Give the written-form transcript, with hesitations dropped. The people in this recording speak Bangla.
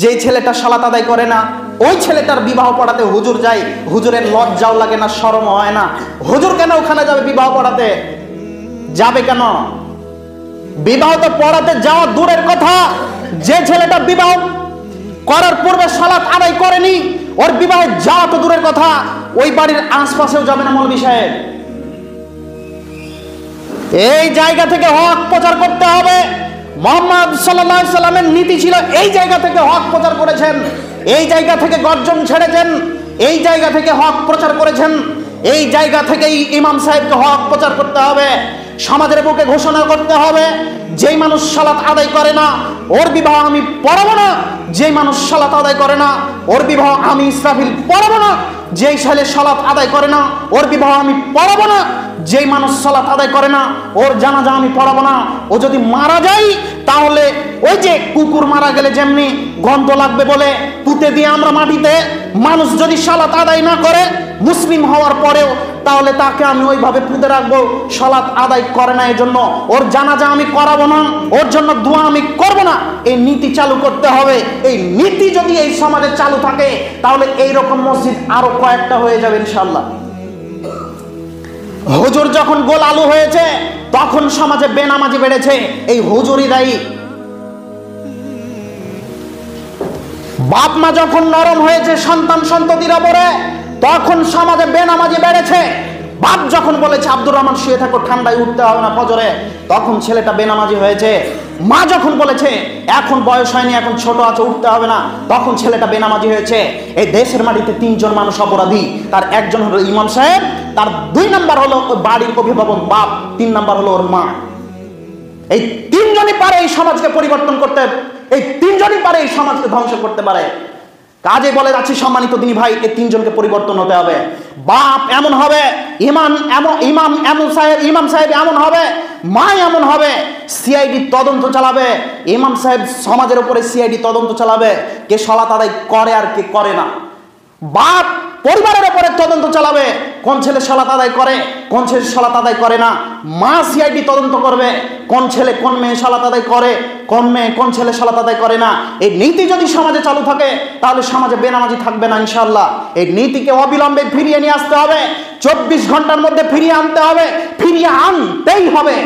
যে ছেলেটা সালাত আদায় করে না ওই ছেলেটার বিবাহ পড়াতে হুজুর যায়, হুজুরের লজ্জাও লাগে না, শরম হয় না। হুজুর কেন ওখানে যাবে বিবাহ পড়াতে? যাবে কেন? বিবাহ তো পড়াতে যাওয়া দূরের কথা, যে ছেলেটা বিবাহ করার পূর্বে সালাত আদায় করেনি ওর বিবাহে যাওয়া তো দূরের কথা, ওই বাড়ির আশপাশেও যাবে না মৌলভী সাহেব। এই জায়গা থেকে হক প্রচার করতে হবে। মুহাম্মদ সাল্লাল্লাহু আলাইহি সাল্লামের নীতি ছিল এই জায়গা থেকে হক প্রচার করেছেন, এই জায়গা থেকে গর্জন ছেড়েছেন, এই জায়গা থেকে হক প্রচার করেছেন। এই জায়গা থেকেই ইমাম সাহেবকে হক প্রচার করতে হবে। সমাজের বুকে ঘোষণা করতে হবে, যেই মানুষ সালাত আদায় করে না ওর বিবাহ আমি পড়াবো না, যেই মানুষ সালাত আদায় করে না ওর বিবাহ আমি ইসরাফিল পড়াবো না, যেই ছেলে সালাত আদায় করে না ওর বিবাহ আমি পড়াবো না, যেই মানুষ সালাত আদায় করে না ওর জানাজা আমি পড়াবো না। ও যদি মারা যায় তাহলে ওই যে কুকুর মারা গেলে যেমনি গন্ধ লাগবে বলে পুঁতে দিয়ে আমরা মাটিতে, মানুষ যদি সালাত আদায় না করে মুসলিম হওয়ার পরেও তাহলে তাকে আমি ওইভাবে পুঁতে রাখবো। সালাত আদায় করে না এজন্য ওর জানাজা আমি করাবো না, ওর জন্য দোয়া আমি করব না। এই নীতি চালু করতে হবে। এই নীতি যদি এই সমাজে চালু থাকে তাহলে এইরকম মসজিদ আরো কয়েকটা হয়ে যাবে ইনশাআল্লাহ। হুজুর যখন গোল আলু হয়েছে তখন সমাজে বেনামাজি বেড়েছে, এই হুজুরই দায়ী। বাপ মা যখন নরম হয়েছে সন্তান সন্ততির উপরে তখন সমাজে বেনামাজি বেড়েছে। বাপ যখন বলেছে আব্দুর রহমান শুয়ে থাকো ঠান্ডায় উঠতে হবে না ফজরে, তখন ছেলেটা বেনামাজি হয়েছে। মা যখন বলেছে এখন বয়স হয়নি এখন ছোট আছে উঠতে হবে না, তখন ছেলেটা বেনামাজি হয়েছে। এই দেশের মাটিতে তিনজন মানুষ অপরাধী, তার একজন হলো ইমাম সাহেব, তার 2 নাম্বার হলো বাড়ির অভিভাবক বাপ, 3 নাম্বার হলো ওর মা। এই তিনজনই পারে এই সমাজকে পরিবর্তন করতে, এই তিনজনই পারে এই সমাজকে ধ্বংস করতে পারে। কাজে বলে যাচ্ছি সম্মানিত দিনী ভাই, এই তিনজনকে পরিবর্তন হতে হবে। বাপ এমন হবে, ইমাম সাহেব এমন হবে, মা এমন হবে, সিআইডি তদন্ত চালাবে। ইমাম সাহেব সমাজের উপরে সিআইডি তদন্ত চালাবে কে সালাত আদায় করে আর কে করে না। বাপ পরিবারের উপরে তদন্ত চালাবে, কোন ছেলে সালাত আদায় করে কোন ছেলে সালাত আদায় করে না। মা সিআইডি তদন্ত করবে কোন ছেলে কোন মেয়ে সালাত আদায় করে, কোন মেয়ে কোন ছেলে সালাত আদায় করে না। এই নীতি যদি সমাজে চালু থাকে তাহলে সমাজে বেনামাজি থাকবে না ইনশাআল্লাহ। এই নীতিকে অবিলম্বে ফিরিয়ে নিয়ে আসতে হবে, 24 ঘন্টার মধ্যে ফিরিয়ে আনতে হবে, ফিরিয়ে আনতেই হবে।